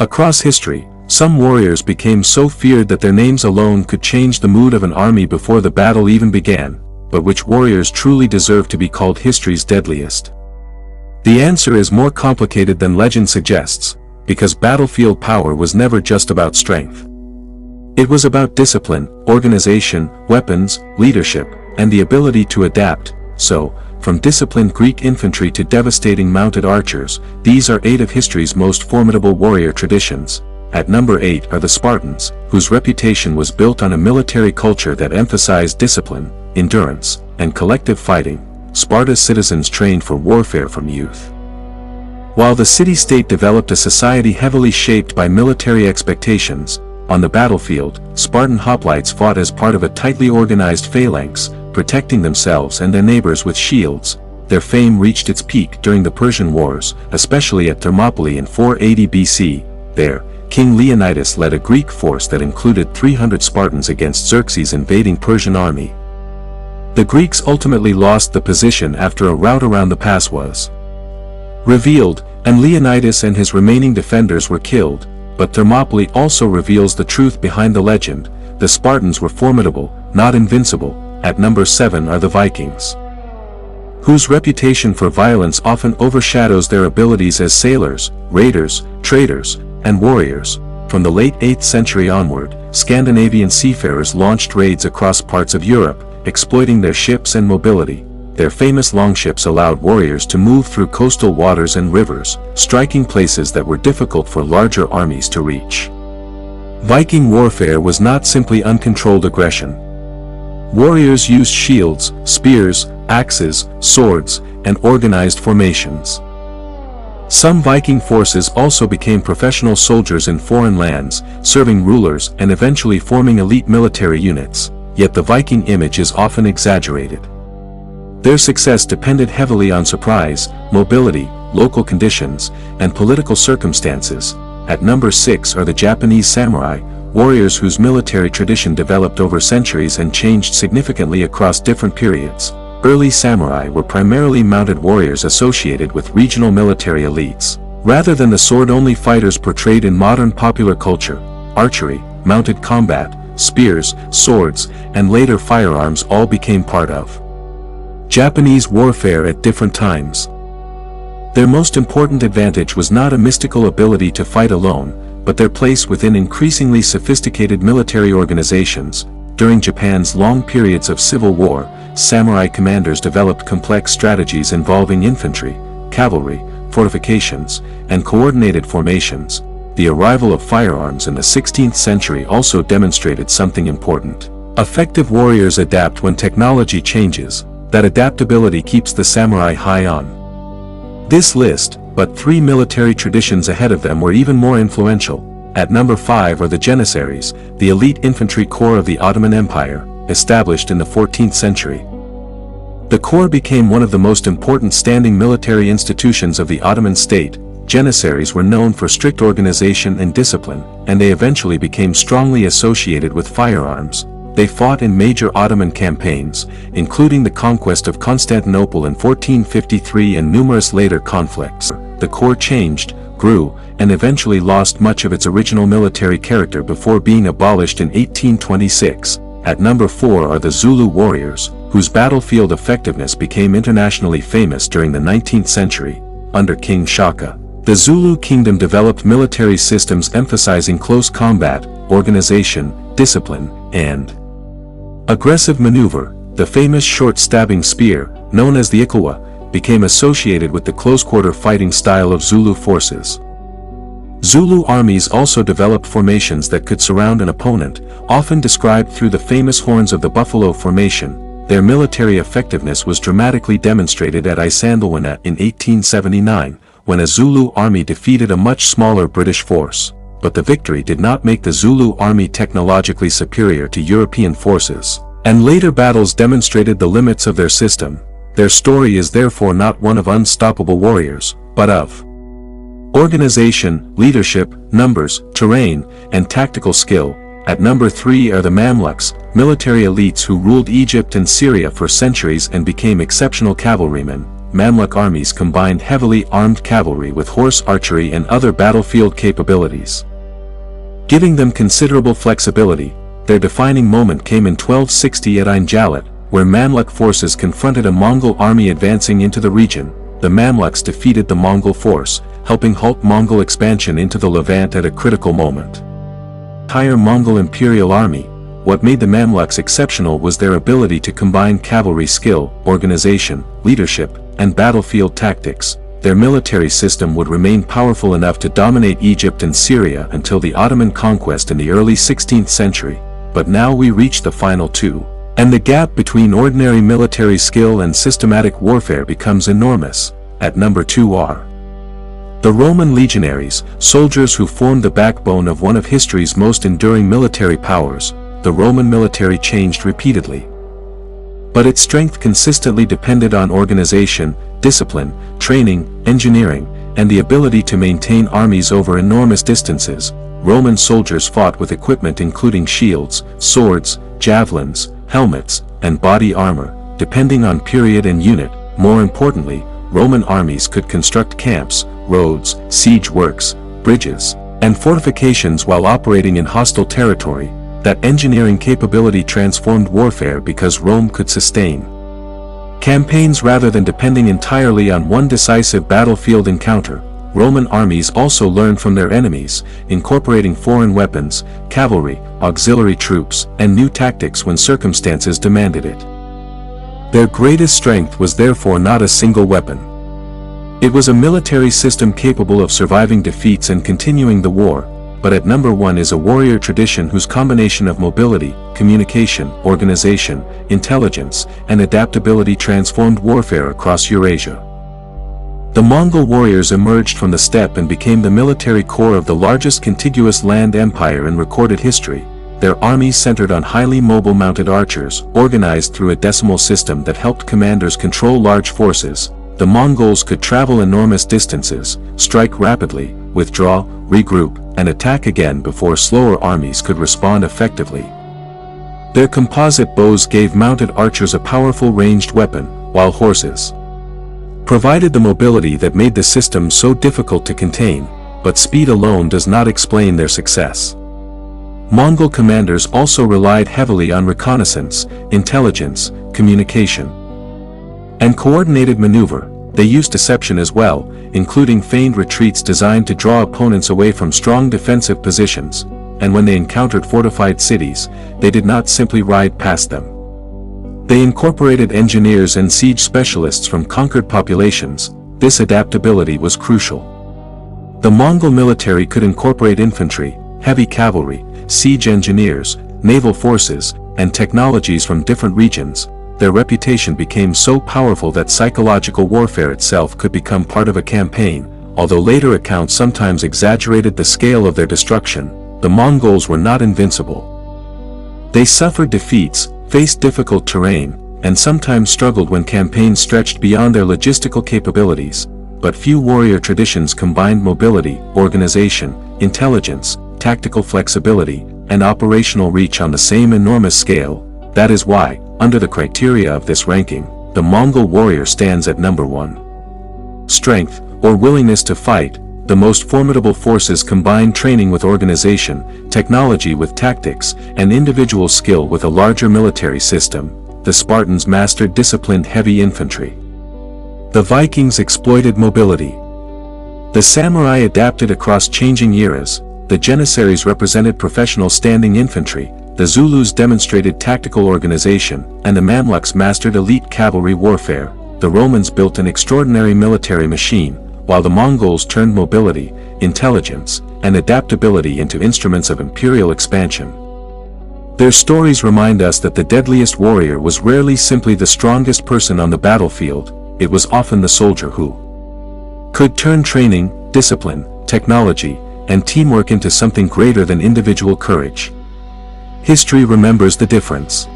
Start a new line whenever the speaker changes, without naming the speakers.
Across history, some warriors became so feared that their names alone could change the mood of an army before the battle even began, but which warriors truly deserve to be called history's deadliest? The answer is more complicated than legend suggests, because battlefield power was never just about strength. It was about discipline, organization, weapons, leadership, and the ability to adapt. So, from disciplined Greek infantry to devastating mounted archers, these are 8 of history's most formidable warrior traditions. At number 8 are the Spartans, whose reputation was built on a military culture that emphasized discipline, endurance, and collective fighting. Sparta's citizens trained for warfare from youth. While the city-state developed a society heavily shaped by military expectations, on the battlefield, Spartan hoplites fought as part of a tightly organized phalanx, protecting themselves and their neighbors with shields. Their fame reached its peak during the Persian Wars, especially at Thermopylae in 480 BC. There, King Leonidas led a Greek force that included 300 Spartans against Xerxes' invading Persian army. The Greeks ultimately lost the position after a rout around the pass was revealed, and Leonidas and his remaining defenders were killed. But Thermopylae also reveals the truth behind the legend. The Spartans were formidable, not invincible. At number 7 are the Vikings, whose reputation for violence often overshadows their abilities as sailors, raiders, traders, and warriors. From the late 8th century onward, Scandinavian seafarers launched raids across parts of Europe, exploiting their ships and mobility. Their famous longships allowed warriors to move through coastal waters and rivers, striking places that were difficult for larger armies to reach. Viking warfare was not simply uncontrolled aggression. Warriors used shields, spears, axes, swords, and organized formations. Some Viking forces also became professional soldiers in foreign lands, serving rulers and eventually forming elite military units. Yet the Viking image is often exaggerated. Their success depended heavily on surprise, mobility, local conditions, and political circumstances. At number 6 are the Japanese samurai, warriors whose military tradition developed over centuries and changed significantly across different periods. Early samurai were primarily mounted warriors associated with regional military elites, rather than the sword-only fighters portrayed in modern popular culture. Archery, mounted combat, spears, swords, and later firearms all became part of Japanese warfare at different times. Their most important advantage was not a mystical ability to fight alone, but their place within increasingly sophisticated military organizations. During Japan's long periods of civil war, samurai commanders developed complex strategies involving infantry, cavalry, fortifications, and coordinated formations. The arrival of firearms in the 16th century also demonstrated something important. Effective warriors adapt when technology changes. That adaptability keeps the samurai high on this list, but 3 military traditions ahead of them were even more influential. At number 5 are the Janissaries, the elite infantry corps of the Ottoman Empire, established in the 14th century. The corps became one of the most important standing military institutions of the Ottoman state. Janissaries were known for strict organization and discipline, and they eventually became strongly associated with firearms. They fought in major Ottoman campaigns, including the conquest of Constantinople in 1453 and numerous later conflicts. The corps changed, grew, and eventually lost much of its original military character before being abolished in 1826. At number 4 are the Zulu warriors, whose battlefield effectiveness became internationally famous during the 19th century. Under King Shaka, the Zulu kingdom developed military systems emphasizing close combat, organization, discipline, and aggressive maneuver. The famous short stabbing spear, known as the Ikawa, became associated with the close-quarter fighting style of Zulu forces. Zulu armies also developed formations that could surround an opponent, often described through the famous horns of the buffalo formation. Their military effectiveness was dramatically demonstrated at Isandlwana in 1879, when a Zulu army defeated a much smaller British force. But the victory did not make the Zulu army technologically superior to European forces, and later battles demonstrated the limits of their system. Their story is therefore not one of unstoppable warriors, but of organization, leadership, numbers, terrain, and tactical skill. At number 3 are the Mamluks, military elites who ruled Egypt and Syria for centuries and became exceptional cavalrymen. Mamluk armies combined heavily armed cavalry with horse archery and other battlefield capabilities. Giving them considerable flexibility, their defining moment came in 1260 at Ain Jalut, where Mamluk forces confronted a Mongol army advancing into the region. The Mamluks defeated the Mongol force, helping halt Mongol expansion into the Levant at a critical moment. Entire Mongol imperial army. What made the Mamluks exceptional was their ability to combine cavalry skill, organization, leadership, and battlefield tactics. Their military system would remain powerful enough to dominate Egypt and Syria until the Ottoman conquest in the early 16th century. But now we reach the final two, and the gap between ordinary military skill and systematic warfare becomes enormous. At number 2 are the Roman legionaries, soldiers who formed the backbone of one of history's most enduring military powers. The Roman military changed repeatedly, but its strength consistently depended on organization, discipline, training, engineering, and the ability to maintain armies over enormous distances. Roman soldiers fought with equipment including shields, swords, javelins, helmets, and body armor, depending on period and unit. More importantly, Roman armies could construct camps, roads, siege works, bridges, and fortifications while operating in hostile territory. That engineering capability transformed warfare because Rome could sustain campaigns rather than depending entirely on one decisive battlefield encounter. Roman armies also learned from their enemies, incorporating foreign weapons, cavalry, auxiliary troops, and new tactics when circumstances demanded it. Their greatest strength was therefore not a single weapon. It was a military system capable of surviving defeats and continuing the war. But at number 1 is a warrior tradition whose combination of mobility, communication, organization, intelligence, and adaptability transformed warfare across Eurasia. The Mongol warriors emerged from the steppe and became the military core of the largest contiguous land empire in recorded history. Their armies centered on highly mobile mounted archers, organized through a decimal system that helped commanders control large forces. The Mongols could travel enormous distances, strike rapidly, withdraw, regroup, and attack again before slower armies could respond effectively. Their composite bows gave mounted archers a powerful ranged weapon, while horses provided the mobility that made the system so difficult to contain. But speed alone does not explain their success. Mongol commanders also relied heavily on reconnaissance, intelligence, communication, and coordinated maneuver. They used deception as well, including feigned retreats designed to draw opponents away from strong defensive positions, and when they encountered fortified cities, they did not simply ride past them. They incorporated engineers and siege specialists from conquered populations. This adaptability was crucial. The Mongol military could incorporate infantry, heavy cavalry, siege engineers, naval forces, and technologies from different regions. Their reputation became so powerful that psychological warfare itself could become part of a campaign. Although later accounts sometimes exaggerated the scale of their destruction, the Mongols were not invincible. They suffered defeats, faced difficult terrain, and sometimes struggled when campaigns stretched beyond their logistical capabilities. But few warrior traditions combined mobility, organization, intelligence, tactical flexibility, and operational reach on the same enormous scale. That is why, under the criteria of this ranking, the Mongol warrior stands at number 1. Strength, or willingness to fight. The most formidable forces combine training with organization, technology with tactics, and individual skill with a larger military system. The Spartans mastered disciplined heavy infantry. The Vikings exploited mobility. The samurai adapted across changing eras. The Janissaries represented professional standing infantry. The Zulus demonstrated tactical organization, and the Mamluks mastered elite cavalry warfare. The Romans built an extraordinary military machine, while the Mongols turned mobility, intelligence, and adaptability into instruments of imperial expansion. Their stories remind us that the deadliest warrior was rarely simply the strongest person on the battlefield. It was often the soldier who could turn training, discipline, technology, and teamwork into something greater than individual courage. History remembers the difference.